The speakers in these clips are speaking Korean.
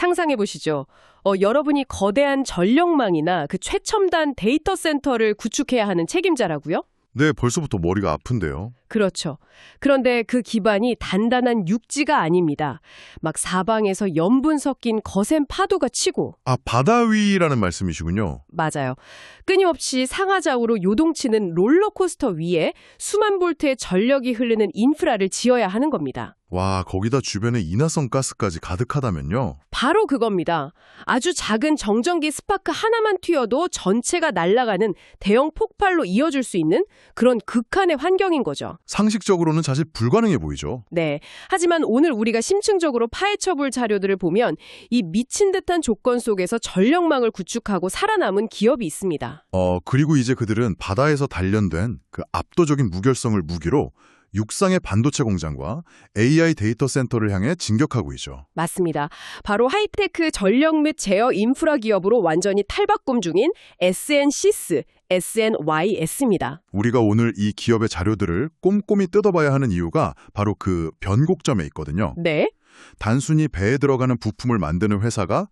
상상해 보시죠. 여러분이 거대한 전력망이나 그 최첨단 데이터 센터를 구축해야 하는 책임자라고요? 네, 벌써부터 머리가 아픈데요. 그렇죠. 그런데 그 기반이 단단한 육지가 아닙니다. 막 사방에서 염분 섞인 거센 파도가 치고. 아, 바다 위라는 말씀이시군요. 맞아요. 끊임없이 상하좌우로 요동치는 롤러코스터 위에 수만 볼트의 전력이 흐르는 인프라를 지어야 하는 겁니다. 와, 거기다 주변에 인화성 가스까지 가득하다면요. 바로 그겁니다. 아주 작은 정전기 스파크 하나만 튀어도 전체가 날아가는 대형 폭발로 이어질 수 있는 그런 극한의 환경인 거죠. 상식적으로는 사실 불가능해 보이죠. 네. 하지만 오늘 우리가 심층적으로 파헤쳐 볼 자료들을 보면 이 미친 듯한 조건 속에서 전력망을 구축하고 살아남은 기업이 있습니다. 그리고 이제 그들은 바다에서 단련된 그 압도적인 무결성을 무기로 육상의 반도체 공장과 AI 데이터 센터를 향해 진격하고 있죠. 맞습니다. 바로 하이테크 전력 및 제어 인프라 기업으로 완전히 탈바꿈 중인 SNS입니다. 우리가 오늘 이 기업의 자료들을 꼼꼼히 뜯어봐야 하는 이유가 바로 그 변곡점에 있거든요. 네. 단순히 배에 들어가는 부품을 만드는 회사가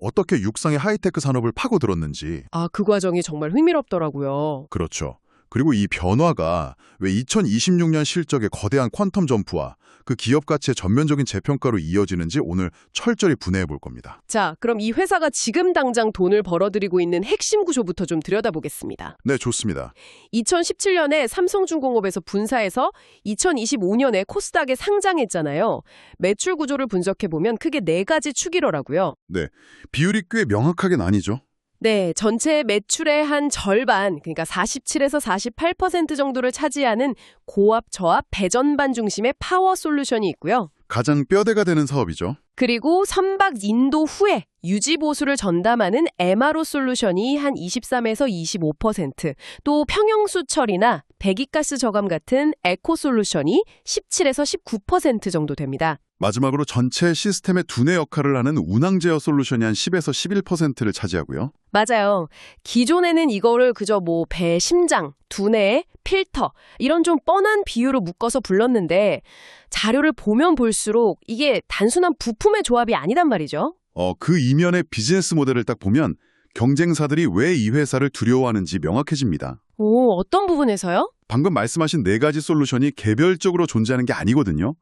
어떻게 육상의 하이테크 산업을 파고들었는지. 그 과정이 정말 흥미롭더라고요. 그렇죠. 그리고 이 변화가 왜 2026년 실적의 거대한 퀀텀 점프와 그 기업 가치의 전면적인 재평가로 이어지는지 오늘 철저히 분해해 볼 겁니다. 자, 그럼 이 회사가 지금 당장 돈을 벌어들이고 있는 핵심 구조부터 좀 들여다보겠습니다. 네, 좋습니다. 2017년에 삼성중공업에서 분사해서 2025년에 코스닥에 상장했잖아요. 매출 구조를 분석해보면 크게 4가지 축이더라고요. 네, 비율이 꽤 명확하게 나뉘죠. 네, 전체 매출의 한 절반, 그러니까 47에서 48% 정도를 차지하는 고압, 저압, 배전반 중심의 파워 솔루션이 있고요. 가장 뼈대가 되는 사업이죠. 그리고 선박 인도 후에 유지 보수를 전담하는 MRO 솔루션이 한 23에서 25%, 또 평형수 처리나 배기가스 저감 같은 에코 솔루션이 17에서 19% 정도 됩니다. 마지막으로 전체 시스템의 두뇌 역할을 하는 운항 제어 솔루션이 한 10에서 11%를 차지하고요. 맞아요. 기존에는 이거를 그저 배 심장, 두뇌, 필터 이런 좀 뻔한 비유로 묶어서 불렀는데 자료를 보면 볼수록 이게 단순한 부품의 조합이 아니단 말이죠. 그 이면의 비즈니스 모델을 딱 보면 경쟁사들이 왜 이 회사를 두려워하는지 명확해집니다. 오, 어떤 부분에서요? 방금 말씀하신 4가지 솔루션이 개별적으로 존재하는 게 아니거든요.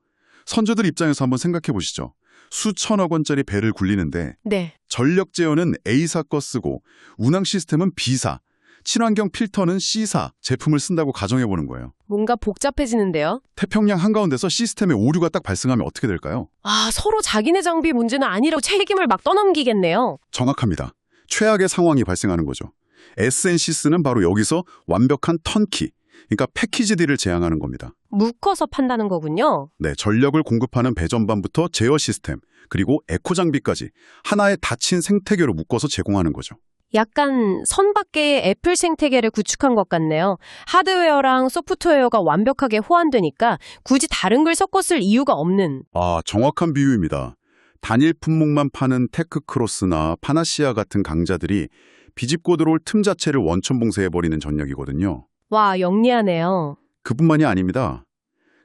선조들 입장에서 한번 생각해 보시죠. 수천억 원짜리 배를 굴리는데 네. 전력 제어는 A사 거 쓰고 운항 시스템은 B사, 친환경 필터는 C사 제품을 쓴다고 가정해 보는 거예요. 뭔가 복잡해지는데요. 태평양 한가운데서 시스템에 오류가 딱 발생하면 어떻게 될까요? 서로 자기네 장비 문제는 아니라고 책임을 막 떠넘기겠네요. 정확합니다. 최악의 상황이 발생하는 거죠. SNC스는 바로 여기서 완벽한 턴키, 그러니까 패키지 딜을 제안하는 겁니다. 묶어서 판다는 거군요. 네, 전력을 공급하는 배전반부터 제어 시스템, 그리고 에코 장비까지 하나의 닫힌 생태계로 묶어서 제공하는 거죠. 약간 선밖의 애플 생태계를 구축한 것 같네요. 하드웨어랑 소프트웨어가 완벽하게 호환되니까 굳이 다른 걸 섞어 쓸 이유가 없는. 정확한 비유입니다. 단일 품목만 파는 테크크로스나 파나시아 같은 강자들이 비집고 들어올 틈 자체를 원천 봉쇄해버리는 전략이거든요. 와, 영리하네요. 그뿐만이 아닙니다.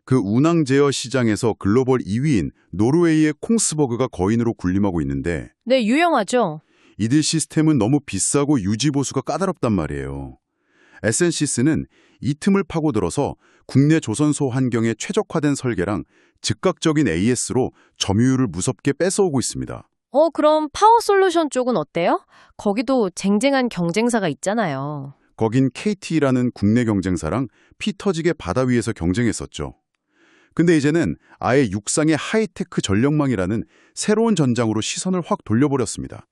그 운항 제어 시장에서 글로벌 2위인 노르웨이의 콩스버그가 거인으로 군림하고 있는데 네, 유명하죠. 이들 시스템은 너무 비싸고 유지 보수가 까다롭단 말이에요. SNC스는 이 틈을 파고들어서 국내 조선소 환경에 최적화된 설계랑 즉각적인 AS로 점유율을 무섭게 뺏어오고 있습니다. 그럼 파워 솔루션 쪽은 어때요? 거기도 쟁쟁한 경쟁사가 있잖아요. 거긴 KT라는 국내 경쟁사랑 피 터지게 바다 위에서 경쟁했었죠. 근데 이제는 아예 육상의 하이테크 전력망이라는 새로운 전장으로 시선을 확 돌려버렸습니다.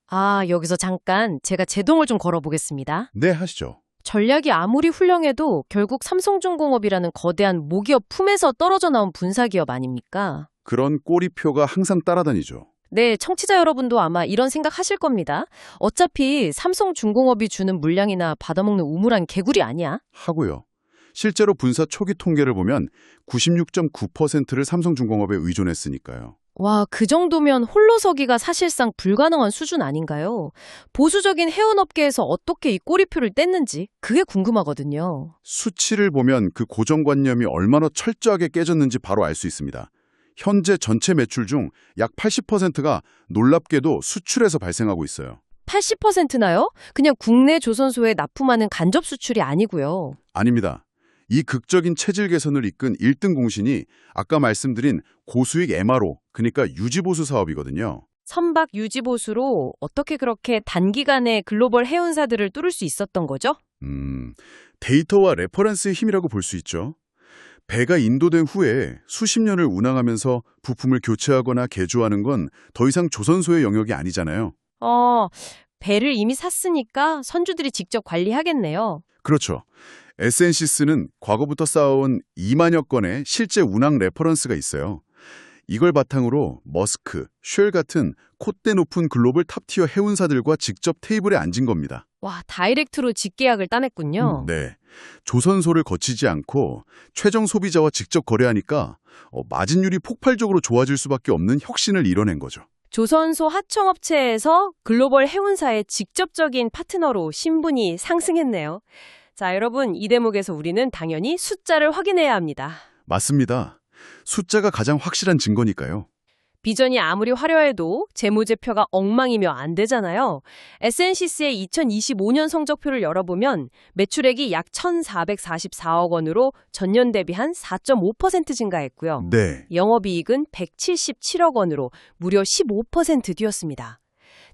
여기서 잠깐 제가 제동을 좀 걸어보겠습니다. 네, 하시죠. 전략이 아무리 훌륭해도 결국 삼성중공업이라는 거대한 모기업 품에서 떨어져 나온 분사기업 아닙니까? 그런 꼬리표가 항상 따라다니죠. 네, 청취자 여러분도 아마 이런 생각 하실 겁니다. 어차피 삼성중공업이 주는 물량이나 받아먹는 우물한 개구리 아니야? 하고요. 실제로 분사 초기 통계를 보면 96.9%를 삼성중공업에 의존했으니까요. 와, 그 정도면 홀로 서기가 사실상 불가능한 수준 아닌가요? 보수적인 해운업계에서 어떻게 이 꼬리표를 뗐는지 그게 궁금하거든요. 수치를 보면 그 고정관념이 얼마나 철저하게 깨졌는지 바로 알 수 있습니다. 현재 전체 매출 중 약 80%가 놀랍게도 수출에서 발생하고 있어요. 80%나요? 그냥 국내 조선소에 납품하는 간접 수출이 아니고요. 아닙니다. 이 극적인 체질 개선을 이끈 1등 공신이 아까 말씀드린 고수익 MRO, 그러니까 유지보수 사업이거든요. 선박 유지보수로 어떻게 그렇게 단기간에 글로벌 해운사들을 뚫을 수 있었던 거죠? 데이터와 레퍼런스의 힘이라고 볼 수 있죠. 배가 인도된 후에 수십 년을 운항하면서 부품을 교체하거나 개조하는 건 더 이상 조선소의 영역이 아니잖아요. 배를 이미 샀으니까 선주들이 직접 관리하겠네요. 그렇죠. SNC스는 과거부터 쌓아온 2만여 건의 실제 운항 레퍼런스가 있어요. 이걸 바탕으로 머스크, 쉘 같은 콧대 높은 글로벌 탑티어 해운사들과 직접 테이블에 앉은 겁니다. 와, 다이렉트로 직계약을 따냈군요. 네. 조선소를 거치지 않고 최종 소비자와 직접 거래하니까 마진율이 폭발적으로 좋아질 수밖에 없는 혁신을 이뤄낸 거죠. 조선소 하청업체에서 글로벌 해운사의 직접적인 파트너로 신분이 상승했네요. 자, 여러분, 이 대목에서 우리는 당연히 숫자를 확인해야 합니다. 맞습니다. 숫자가 가장 확실한 증거니까요. 비전이 아무리 화려해도 재무제표가 엉망이면 안 되잖아요. SNC스의 2025년 성적표를 열어보면 매출액이 약 1,444억 원으로 전년 대비 한 4.5% 증가했고요. 네. 영업이익은 177억 원으로 무려 15% 뛰었습니다.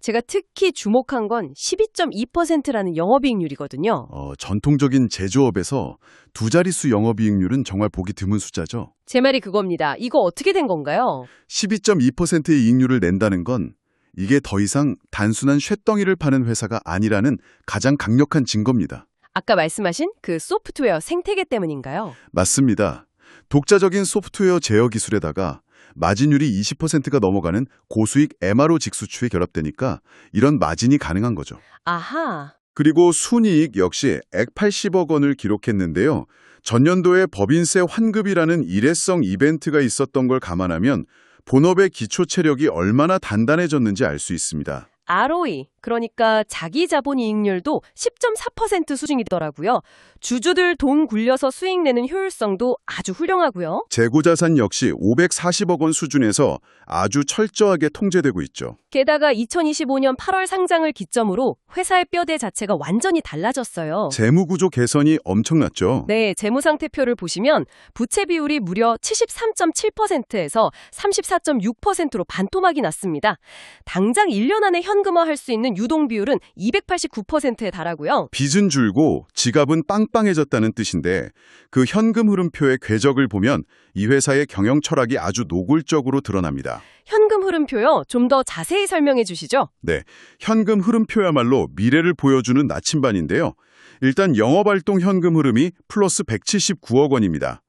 제가 특히 주목한 건 12.2%라는 영업이익률이거든요. 전통적인 제조업에서 두 자릿수 영업이익률은 정말 보기 드문 숫자죠. 제 말이 그겁니다. 이거 어떻게 된 건가요? 12.2%의 이익률을 낸다는 건 이게 더 이상 단순한 쇳덩이를 파는 회사가 아니라는 가장 강력한 증거입니다. 아까 말씀하신 그 소프트웨어 생태계 때문인가요? 맞습니다. 독자적인 소프트웨어 제어 기술에다가 마진율이 20%가 넘어가는 고수익 MRO 직수추에 결합되니까 이런 마진이 가능한 거죠. 아하. 그리고 순이익 역시 약 80억 원을 기록했는데요. 전년도에 법인세 환급이라는 일회성 이벤트가 있었던 걸 감안하면 본업의 기초 체력이 얼마나 단단해졌는지 알 수 있습니다. ROE, 그러니까 자기 자본 이익률도 10.4% 수준이더라고요. 주주들 돈 굴려서 수익 내는 효율성도 아주 훌륭하고요. 재고자산 역시 540억 원 수준에서 아주 철저하게 통제되고 있죠. 게다가 2025년 8월 상장을 기점으로 회사의 뼈대 자체가 완전히 달라졌어요. 재무구조 개선이 엄청났죠. 네, 재무상태표를 보시면 부채 비율이 무려 73.7%에서 34.6%로 반토막이 났습니다. 당장 1년 안에 현금화할 수 있는 유동 비율은 289%에 달하고요. 빚은 줄고 지갑은 빵빵해졌다는 뜻인데 그 현금 흐름표의 궤적을 보면 이 회사의 경영 철학이 아주 노골적으로 드러납니다. 현금 흐름표요? 좀 더 자세히 설명해 주시죠. 네, 현금 흐름표야말로 미래를 보여주는 나침반인데요. 일단 영업활동 현금 흐름이 플러스 179억 원입니다.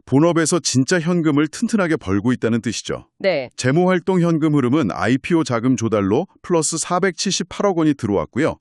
본업에서 진짜 현금을 튼튼하게 벌고 있다는 뜻이죠. 네. 재무활동 현금 흐름은 IPO 자금 조달로 플러스 478억 원이 들어왔고요.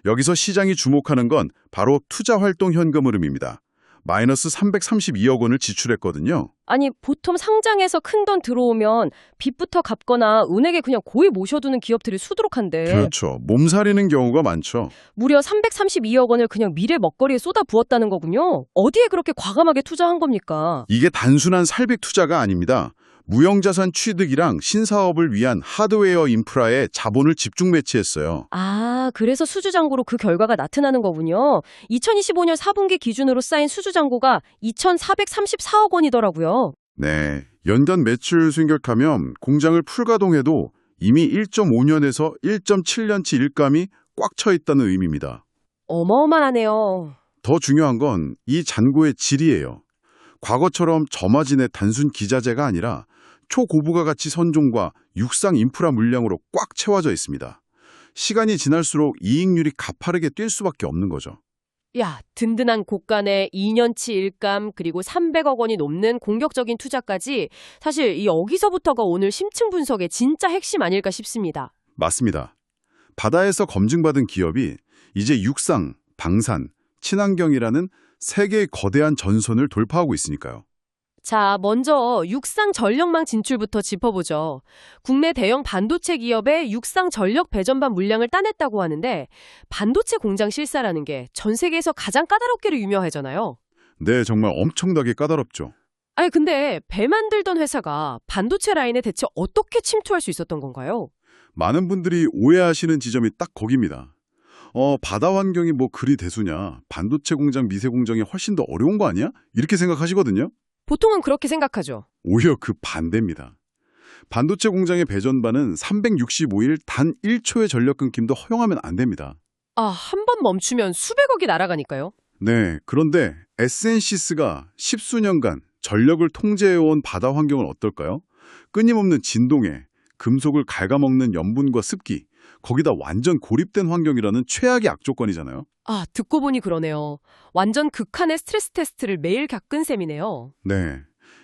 여기서 시장이 주목하는 건 바로 투자활동 현금 흐름입니다. 마이너스 332억 원을 지출했거든요. 아니, 보통 상장해서 큰 돈 들어오면 빚부터 갚거나 은행에 그냥 고이 모셔두는 기업들이 수두룩한데 그렇죠. 몸살이는 경우가 많죠. 무려 332억 원을 그냥 미래 먹거리에 쏟아 부었다는 거군요. 어디에 그렇게 과감하게 투자한 겁니까? 이게 단순한 살백 투자가 아닙니다. 무형자산 취득이랑 신사업을 위한 하드웨어 인프라에 자본을 집중 매치했어요. 아, 그래서 수주잔고로 그 결과가 나타나는 거군요. 2025년 4분기 기준으로 쌓인 수주잔고가 2,434억 원이더라고요. 네, 연간 매출 순결하면 공장을 풀가동해도 이미 1.5년에서 1.7년치 일감이 꽉 차 있다는 의미입니다. 어마어마하네요. 더 중요한 건 이 잔고의 질이에요. 과거처럼 저마진의 단순 기자재가 아니라 초고부가 가치 선종과 육상 인프라 물량으로 꽉 채워져 있습니다. 시간이 지날수록 이익률이 가파르게 뛸 수밖에 없는 거죠. 야, 든든한 곳간에 2년치 일감 그리고 300억 원이 넘는 공격적인 투자까지 사실 여기서부터가 오늘 심층 분석의 진짜 핵심 아닐까 싶습니다. 맞습니다. 바다에서 검증받은 기업이 이제 육상, 방산, 친환경이라는 세계의 거대한 전선을 돌파하고 있으니까요. 자, 먼저 육상 전력망 진출부터 짚어보죠. 국내 대형 반도체 기업의 육상 전력 배전반 물량을 따냈다고 하는데 반도체 공장 실사라는 게 전 세계에서 가장 까다롭기로 유명하잖아요. 네, 정말 엄청나게 까다롭죠. 아니, 근데 배 만들던 회사가 반도체 라인에 대체 어떻게 침투할 수 있었던 건가요? 많은 분들이 오해하시는 지점이 딱 거기입니다. 바다 환경이 뭐 그리 대수냐, 반도체 공장, 미세 공장이 훨씬 더 어려운 거 아니야? 이렇게 생각하시거든요. 보통은 그렇게 생각하죠. 오히려 그 반대입니다. 반도체 공장의 배전반은 365일 단 1초의 전력 끊김도 허용하면 안 됩니다. 아, 한 번 멈추면 수백억이 날아가니까요. 네, 그런데 SNCS가 십수년간 전력을 통제해온 바다 환경은 어떨까요? 끊임없는 진동에 금속을 갉아먹는 염분과 습기, 거기다 완전 고립된 환경이라는 최악의 악조건이잖아요. 아, 듣고 보니 그러네요. 완전 극한의 스트레스 테스트를 매일 겪은 셈이네요. 네,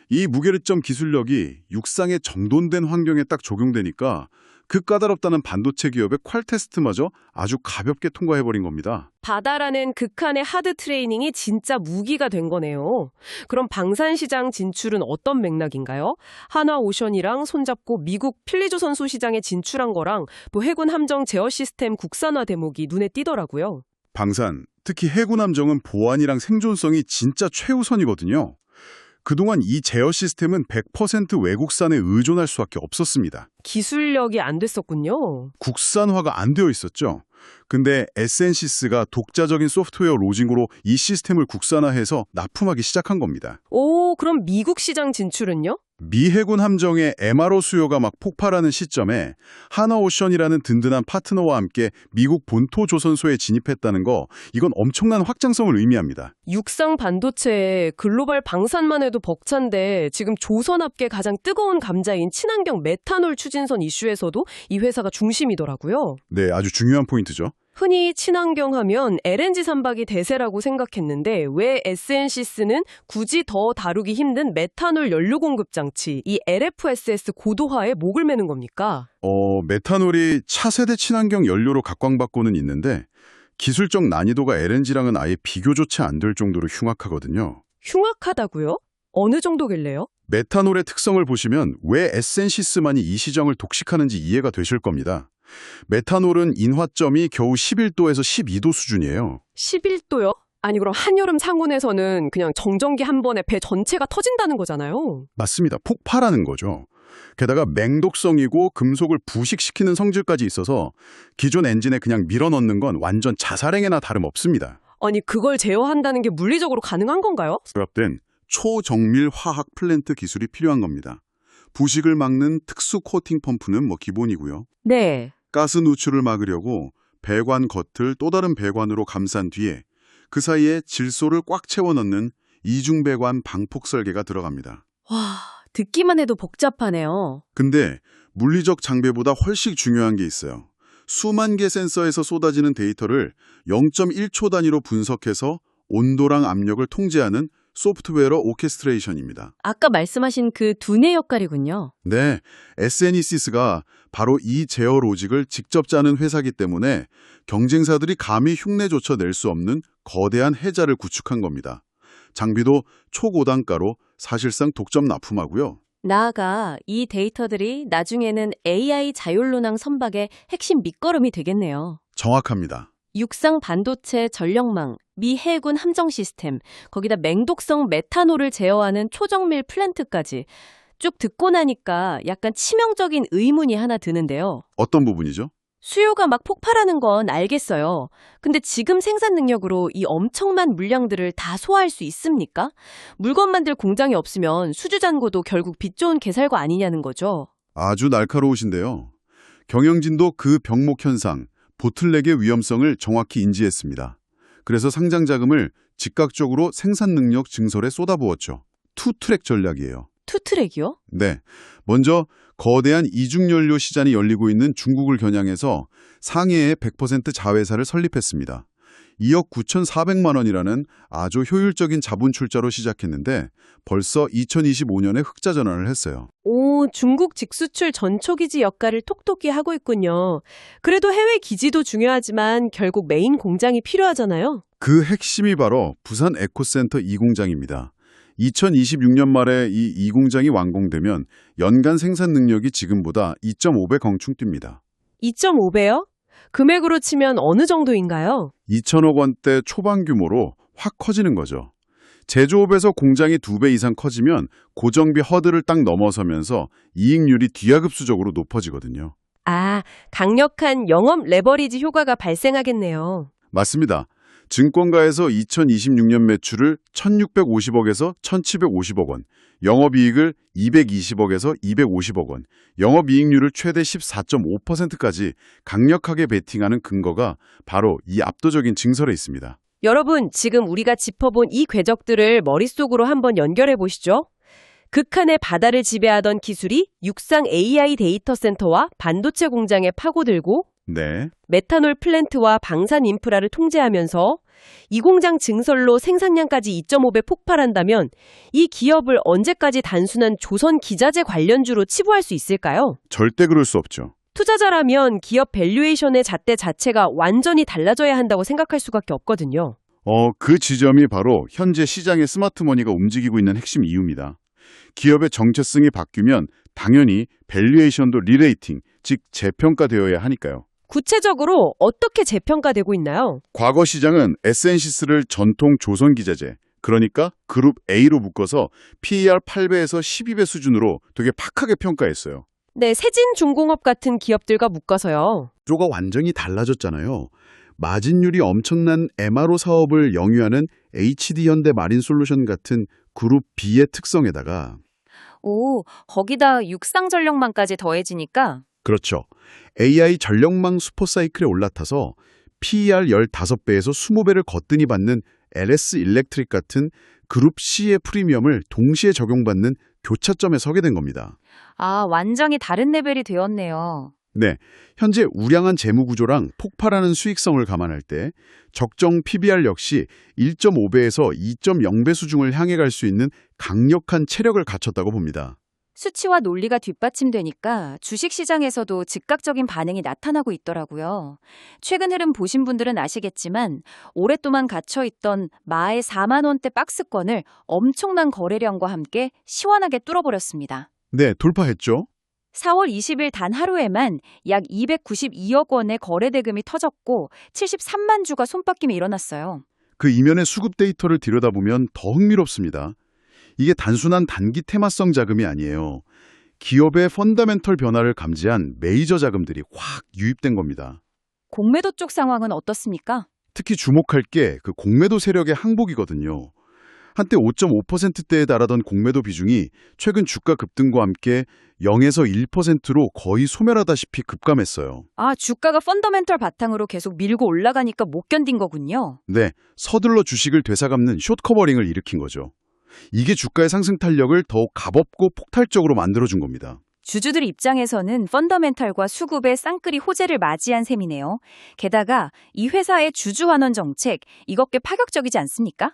이 무게르점 기술력이 육상에 정돈된 환경에 딱 적용되니까 그 까다롭다는 반도체 기업의 퀄 테스트마저 아주 가볍게 통과해버린 겁니다. 바다라는 극한의 하드 트레이닝이 진짜 무기가 된 거네요. 그럼 방산시장 진출은 어떤 맥락인가요? 한화오션이랑 손잡고 미국 필리조선소 시장에 진출한 거랑 또 해군 함정 제어 시스템 국산화 대목이 눈에 띄더라고요. 방산, 특히 해군 함정은 보안이랑 생존성이 진짜 최우선이거든요. 그동안 이 제어 시스템은 100% 외국산에 의존할 수밖에 없었습니다. 기술력이 안 됐었군요. 국산화가 안 되어 있었죠. 근데 SNCS가 독자적인 소프트웨어 로징으로 이 시스템을 국산화해서 납품하기 시작한 겁니다. 오, 그럼 미국 시장 진출은요? 미 해군 함정의 MRO 수요가 막 폭발하는 시점에 하나오션이라는 든든한 파트너와 함께 미국 본토 조선소에 진입했다는 거, 이건 엄청난 확장성을 의미합니다. 육상 반도체에 글로벌 방산만 해도 벅찬데 지금 조선업계 가장 뜨거운 감자인 친환경 메탄올 추진선 이슈에서도 이 회사가 중심이더라고요. 네, 아주 중요한 포인트죠. 흔히 친환경 하면 LNG 선박이 대세라고 생각했는데 왜 SNCS는 굳이 더 다루기 힘든 메탄올 연료 공급 장치, 이 LFSS 고도화에 목을 매는 겁니까? 메탄올이 차세대 친환경 연료로 각광받고는 있는데 기술적 난이도가 LNG랑은 아예 비교조차 안 될 정도로 흉악하거든요. 흉악하다고요? 어느 정도길래요? 메탄올의 특성을 보시면 왜 SNCS만이 이 시장을 독식하는지 이해가 되실 겁니다. 메탄올은 인화점이 겨우 11도에서 12도 수준이에요. 11도요? 아니 그럼 한여름 상온에서는 그냥 정전기 한 번에 배 전체가 터진다는 거잖아요. 맞습니다. 폭발하는 거죠. 게다가 맹독성이고 금속을 부식시키는 성질까지 있어서 기존 엔진에 그냥 밀어넣는 건 완전 자살행위나 다름없습니다. 아니 그걸 제어한다는 게 물리적으로 가능한 건가요? 결합된 초정밀 화학 플랜트 기술이 필요한 겁니다. 부식을 막는 특수 코팅 펌프는 뭐 기본이고요. 네. 가스 누출을 막으려고 배관 겉을 또 다른 배관으로 감싼 뒤에 그 사이에 질소를 꽉 채워 넣는 이중배관 방폭 설계가 들어갑니다. 와, 듣기만 해도 복잡하네요. 근데 물리적 장비보다 훨씬 중요한 게 있어요. 수만 개 센서에서 쏟아지는 데이터를 0.1초 단위로 분석해서 온도랑 압력을 통제하는 소프트웨어 오케스트레이션입니다. 아까 말씀하신 그 두뇌 역할이군요. 네, SNESys가 바로 이 제어 로직을 직접 짜는 회사이기 때문에 경쟁사들이 감히 흉내조차 낼 수 없는 거대한 해자를 구축한 겁니다. 장비도 초고단가로 사실상 독점 납품하고요. 나아가 이 데이터들이 나중에는 AI 자율론항 선박의 핵심 밑거름이 되겠네요. 정확합니다. 육상 반도체 전력망, 미 해군 함정 시스템, 거기다 맹독성 메탄올을 제어하는 초정밀 플랜트까지 쭉 듣고 나니까 약간 치명적인 의문이 하나 드는데요. 어떤 부분이죠? 수요가 막 폭발하는 건 알겠어요. 근데 지금 생산 능력으로 이 엄청난 물량들을 다 소화할 수 있습니까? 물건 만들 공장이 없으면 수주잔고도 결국 빚 좋은 개살구 아니냐는 거죠. 아주 날카로우신데요. 경영진도 그 병목 현상, 보틀렉의 위험성을 정확히 인지했습니다. 그래서 상장 자금을 즉각적으로 생산 능력 증설에 쏟아부었죠. 투트랙 전략이에요. 투트랙이요? 네. 먼저 거대한 이중연료 시장이 열리고 있는 중국을 겨냥해서 상해의 100% 자회사를 설립했습니다. 2억 9,400만 원이라는 아주 효율적인 자본 출자로 시작했는데 벌써 2025년에 흑자 전환을 했어요. 오, 중국 직수출 전초기지 역할을 톡톡히 하고 있군요. 그래도 해외 기지도 중요하지만 결국 메인 공장이 필요하잖아요. 그 핵심이 바로 부산 에코센터 2공장입니다. 2026년 말에 이 공장이 완공되면 연간 생산 능력이 지금보다 2.5배 경충 뜁니다. 2.5배요? 금액으로 치면 어느 정도인가요? 2천억 원대 초반 규모로 확 커지는 거죠. 제조업에서 공장이 2배 이상 커지면 고정비 허들을 딱 넘어서면서 이익률이 뒤아급수적으로 높아지거든요. 아, 강력한 영업 레버리지 효과가 발생하겠네요. 맞습니다. 증권가에서 2026년 매출을 1,650억에서 1,750억 원, 영업이익을 220억에서 250억 원, 영업이익률을 최대 14.5%까지 강력하게 베팅하는 근거가 바로 이 압도적인 증설에 있습니다. 여러분, 지금 우리가 짚어본 이 궤적들을 머릿속으로 한번 연결해 보시죠. 극한의 바다를 지배하던 기술이 육상 AI 데이터 센터와 반도체 공장에 파고들고 네, 메탄올 플랜트와 방산 인프라를 통제하면서 이 공장 증설로 생산량까지 2.5배 폭발한다면 이 기업을 언제까지 단순한 조선 기자재 관련주로 치부할 수 있을까요? 절대 그럴 수 없죠. 투자자라면 기업 밸류에이션의 잣대 자체가 완전히 달라져야 한다고 생각할 수밖에 없거든요. 그 지점이 바로 현재 시장의 스마트머니가 움직이고 있는 핵심 이유입니다. 기업의 정체성이 바뀌면 당연히 밸류에이션도 리레이팅, 즉 재평가되어야 하니까요. 구체적으로 어떻게 재평가되고 있나요? 과거 시장은 에센시스를 전통 조선기자재, 그러니까 그룹 A로 묶어서 PER 8배에서 12배 수준으로 되게 팍하게 평가했어요. 네, 세진중공업 같은 기업들과 묶어서요. 구조가 완전히 달라졌잖아요. 마진율이 엄청난 MRO 사업을 영위하는 HD현대 마린솔루션 같은 그룹 B의 특성에다가 오, 거기다 육상 전력망까지 더해지니까 그렇죠. AI 전력망 슈퍼사이클에 올라타서 PER 15배에서 20배를 거뜬히 받는 LS 일렉트릭 같은 그룹 C의 프리미엄을 동시에 적용받는 교차점에 서게 된 겁니다. 아, 완전히 다른 레벨이 되었네요. 네, 현재 우량한 재무 구조랑 폭발하는 수익성을 감안할 때 적정 PBR 역시 1.5배에서 2.0배 수준을 향해 갈 수 있는 강력한 체력을 갖췄다고 봅니다. 수치와 논리가 뒷받침되니까 주식시장에서도 즉각적인 반응이 나타나고 있더라고요. 최근 흐름 보신 분들은 아시겠지만 오랫동안 갇혀있던 마의 4만 원대 박스권을 엄청난 거래량과 함께 시원하게 뚫어버렸습니다. 네, 돌파했죠. 4월 20일 단 하루에만 약 292억 원의 거래 대금이 터졌고 73만 주가 손바뀜이 일어났어요. 그 이면의 수급 데이터를 들여다보면 더 흥미롭습니다. 이게 단순한 단기 테마성 자금이 아니에요. 기업의 펀더멘털 변화를 감지한 메이저 자금들이 확 유입된 겁니다. 공매도 쪽 상황은 어떻습니까? 특히 주목할 게 그 공매도 세력의 항복이거든요. 한때 5.5%대에 달하던 공매도 비중이 최근 주가 급등과 함께 0에서 1%로 거의 소멸하다시피 급감했어요. 아, 주가가 펀더멘털 바탕으로 계속 밀고 올라가니까 못 견딘 거군요. 네, 서둘러 주식을 되사감는 숏커버링을 일으킨 거죠. 이게 주가의 상승 탄력을 더욱 값없고 폭발적으로 만들어준 겁니다. 주주들 입장에서는 펀더멘털과 수급의 쌍끌이 호재를 맞이한 셈이네요. 게다가 이 회사의 주주 환원 정책, 이것 꽤 파격적이지 않습니까?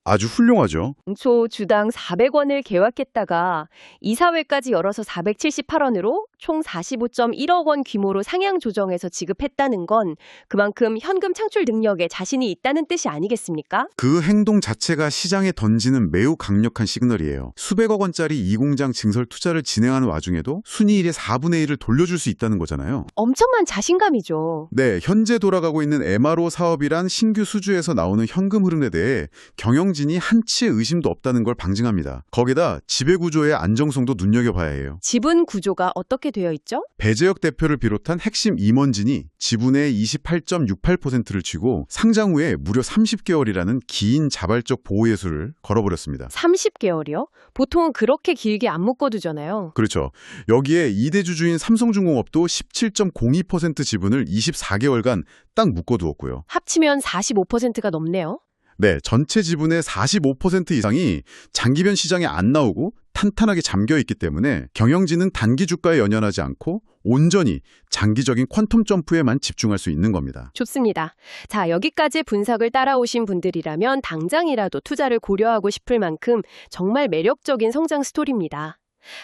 아주 훌륭하죠. 초 주당 400원을 계획했다가 이사회까지 열어서 478원으로 총 45.1억 원 규모로 상향 조정해서 지급했다는 건 그만큼 현금 창출 능력에 자신이 있다는 뜻이 아니겠습니까? 그 행동 자체가 시장에 던지는 매우 강력한 시그널이에요. 수백억 원짜리 이 공장 증설 투자를 진행하는 와중에도 순이익의 4분의 1을 돌려줄 수 있다는 거잖아요. 엄청난 자신감이죠. 네, 현재 돌아가고 있는 MRO 사업이란 신규 수주에서 나오는 현금 흐름에 대해 경영진이 한치의 의심도 없다는 걸 방증합니다. 거기다 지배구조의 안정성도 눈여겨봐야 해요. 지분 구조가 어떻게 되어 있죠? 배재혁 대표를 비롯한 핵심 임원진이 지분의 28.68%를 쥐고 상장 후에 무려 30개월이라는 긴 자발적 보호 예수를 걸어버렸습니다. 30개월이요? 보통은 그렇게 길게 안 묶어두잖아요. 그렇죠. 여기에 2대 주주인 삼성중공업도 17.02% 지분을 24개월간 딱 묶어두었고요. 합치면 45%가 넘네요. 네, 전체 지분의 45% 이상이 장기변 시장에 안 나오고 탄탄하게 잠겨있기 때문에 경영진은 단기 주가에 연연하지 않고 온전히 장기적인 퀀텀 점프에만 집중할 수 있는 겁니다. 좋습니다. 자, 여기까지 분석을 따라오신 분들이라면 당장이라도 투자를 고려하고 싶을 만큼 정말 매력적인 성장 스토리입니다.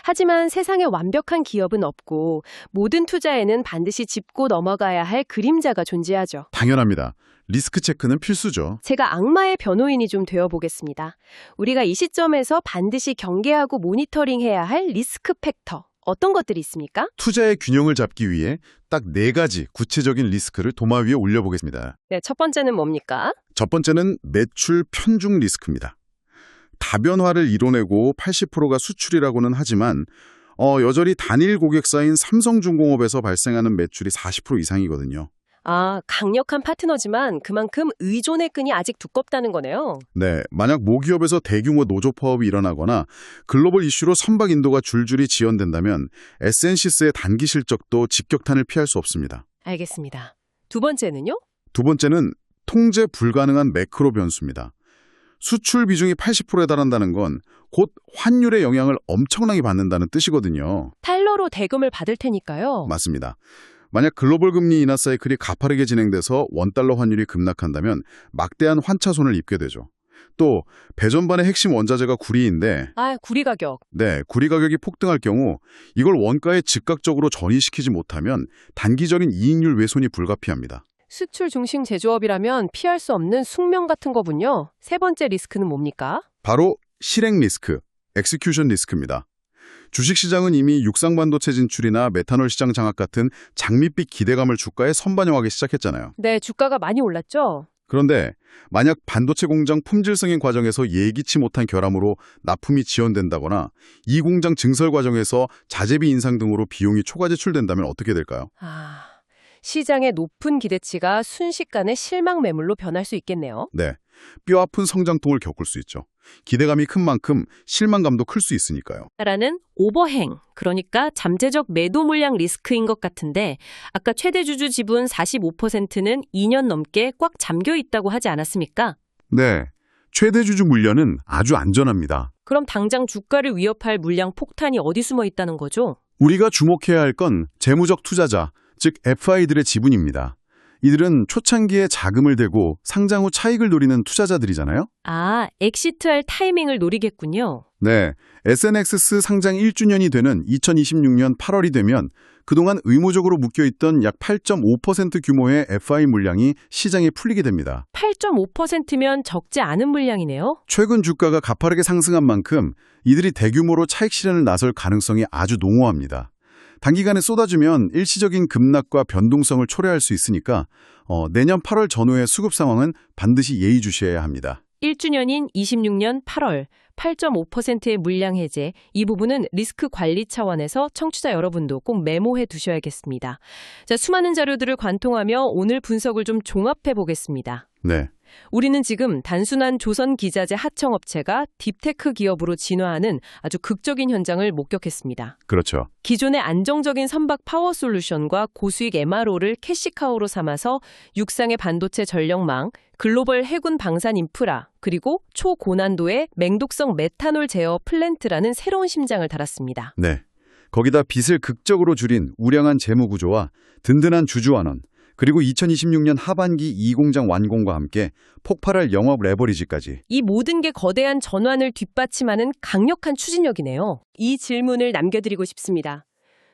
하지만 세상에 완벽한 기업은 없고 모든 투자에는 반드시 짚고 넘어가야 할 그림자가 존재하죠. 당연합니다. 리스크 체크는 필수죠. 제가 악마의 변호인이 좀 되어보겠습니다. 우리가 이 시점에서 반드시 경계하고 모니터링해야 할 리스크 팩터, 어떤 것들이 있습니까? 투자의 균형을 잡기 위해 딱 4가지 구체적인 리스크를 도마 위에 올려보겠습니다. 네, 첫 번째는 뭡니까? 첫 번째는 매출 편중 리스크입니다. 다변화를 이뤄내고 80%가 수출이라고는 하지만 여전히 단일 고객사인 삼성중공업에서 발생하는 매출이 40% 이상이거든요. 아, 강력한 파트너지만 그만큼 의존의 끈이 아직 두껍다는 거네요. 네, 만약 모기업에서 대규모 노조 파업이 일어나거나 글로벌 이슈로 선박 인도가 줄줄이 지연된다면 SNC스의 단기 실적도 직격탄을 피할 수 없습니다. 알겠습니다. 두 번째는요? 두 번째는 통제 불가능한 매크로 변수입니다. 수출 비중이 80%에 달한다는 건 곧 환율의 영향을 엄청나게 받는다는 뜻이거든요. 달러로 대금을 받을 테니까요. 맞습니다. 만약 글로벌 금리 인하 사이클이 가파르게 진행돼서 원달러 환율이 급락한다면 막대한 환차손을 입게 되죠. 또 배전반의 핵심 원자재가 구리인데 아, 구리 가격. 네, 구리 가격이 폭등할 경우 이걸 원가에 즉각적으로 전이시키지 못하면 단기적인 이익률 훼손이 불가피합니다. 수출 중심 제조업이라면 피할 수 없는 숙명 같은 거군요. 세 번째 리스크는 뭡니까? 바로 실행 리스크, 엑스큐션 리스크입니다. 주식시장은 이미 육상반도체 진출이나 메탄올 시장 장악 같은 장밋빛 기대감을 주가에 선반영하기 시작했잖아요. 네, 주가가 많이 올랐죠? 그런데 만약 반도체 공장 품질 승인 과정에서 예기치 못한 결함으로 납품이 지연된다거나 이 공장 증설 과정에서 자재비 인상 등으로 비용이 초과 지출된다면 어떻게 될까요? 아, 시장의 높은 기대치가 순식간에 실망 매물로 변할 수 있겠네요. 네, 뼈아픈 성장통을 겪을 수 있죠. 기대감이 큰 만큼 실망감도 클 수 있으니까요. 라는 오버행, 그러니까 잠재적 매도 물량 리스크인 것 같은데 아까 최대 주주 지분 45%는 2년 넘게 꽉 잠겨 있다고 하지 않았습니까? 네, 최대 주주 물량은 아주 안전합니다. 그럼 당장 주가를 위협할 물량 폭탄이 어디 숨어 있다는 거죠? 우리가 주목해야 할 건 재무적 투자자, 즉 FI들의 지분입니다. 이들은 초창기에 자금을 대고 상장 후 차익을 노리는 투자자들이잖아요. 아, 엑시트할 타이밍을 노리겠군요. 네, SNX스 상장 1주년이 되는 2026년 8월이 되면 그동안 의무적으로 묶여있던 약 8.5% 규모의 FI 물량이 시장에 풀리게 됩니다. 8.5%면 적지 않은 물량이네요. 최근 주가가 가파르게 상승한 만큼 이들이 대규모로 차익 실현을 나설 가능성이 아주 농후합니다. 단기간에 쏟아주면 일시적인 급락과 변동성을 초래할 수 있으니까 내년 8월 전후의 수급 상황은 반드시 예의주시해야 합니다. 1주년인 26년 8월 8.5%의 물량 해제, 이 부분은 리스크 관리 차원에서 청취자 여러분도 꼭 메모해 두셔야겠습니다. 자, 수많은 자료들을 관통하며 오늘 분석을 좀 종합해 보겠습니다. 네. 우리는 지금 단순한 조선 기자재 하청업체가 딥테크 기업으로 진화하는 아주 극적인 현장을 목격했습니다. 그렇죠. 기존의 안정적인 선박 파워 솔루션과 고수익 MRO를 캐시카우로 삼아서 육상의 반도체 전력망, 글로벌 해군 방산 인프라, 그리고 초고난도의 맹독성 메탄올 제어 플랜트라는 새로운 심장을 달았습니다. 네. 거기다 빚을 극적으로 줄인 우량한 재무 구조와 든든한 주주 환원, 그리고 2026년 하반기 이 공장 완공과 함께 폭발할 영업 레버리지까지. 이 모든 게 거대한 전환을 뒷받침하는 강력한 추진력이네요. 이 질문을 남겨드리고 싶습니다.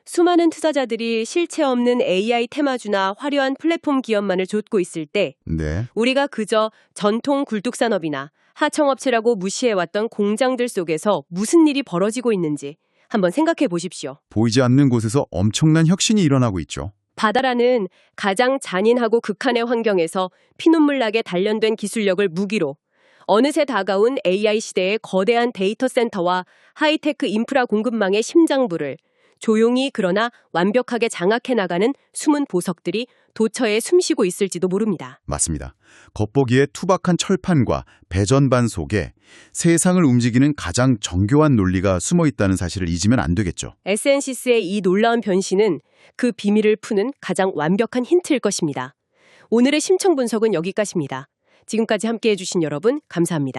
수많은 투자자들이 실체 없는 AI 테마주나 화려한 플랫폼 기업만을 좇고 있을 때 네. 우리가 그저 전통 굴뚝산업이나 하청업체라고 무시해왔던 공장들 속에서 무슨 일이 벌어지고 있는지 한번 생각해 보십시오. 보이지 않는 곳에서 엄청난 혁신이 일어나고 있죠. 바다라는 가장 잔인하고 극한의 환경에서 피눈물 나게 단련된 기술력을 무기로 어느새 다가온 AI 시대의 거대한 데이터 센터와 하이테크 인프라 공급망의 심장부를 조용히 그러나 완벽하게 장악해 나가는 숨은 보석들이 도처에 숨쉬고 있을지도 모릅니다. 맞습니다. 겉보기에 투박한 철판과 배전반 속에 세상을 움직이는 가장 정교한 논리가 숨어 있다는 사실을 잊으면 안 되겠죠. SNC스의 이 놀라운 변신은 그 비밀을 푸는 가장 완벽한 힌트일 것입니다. 오늘의 심층 분석은 여기까지입니다. 지금까지 함께해 주신 여러분 감사합니다.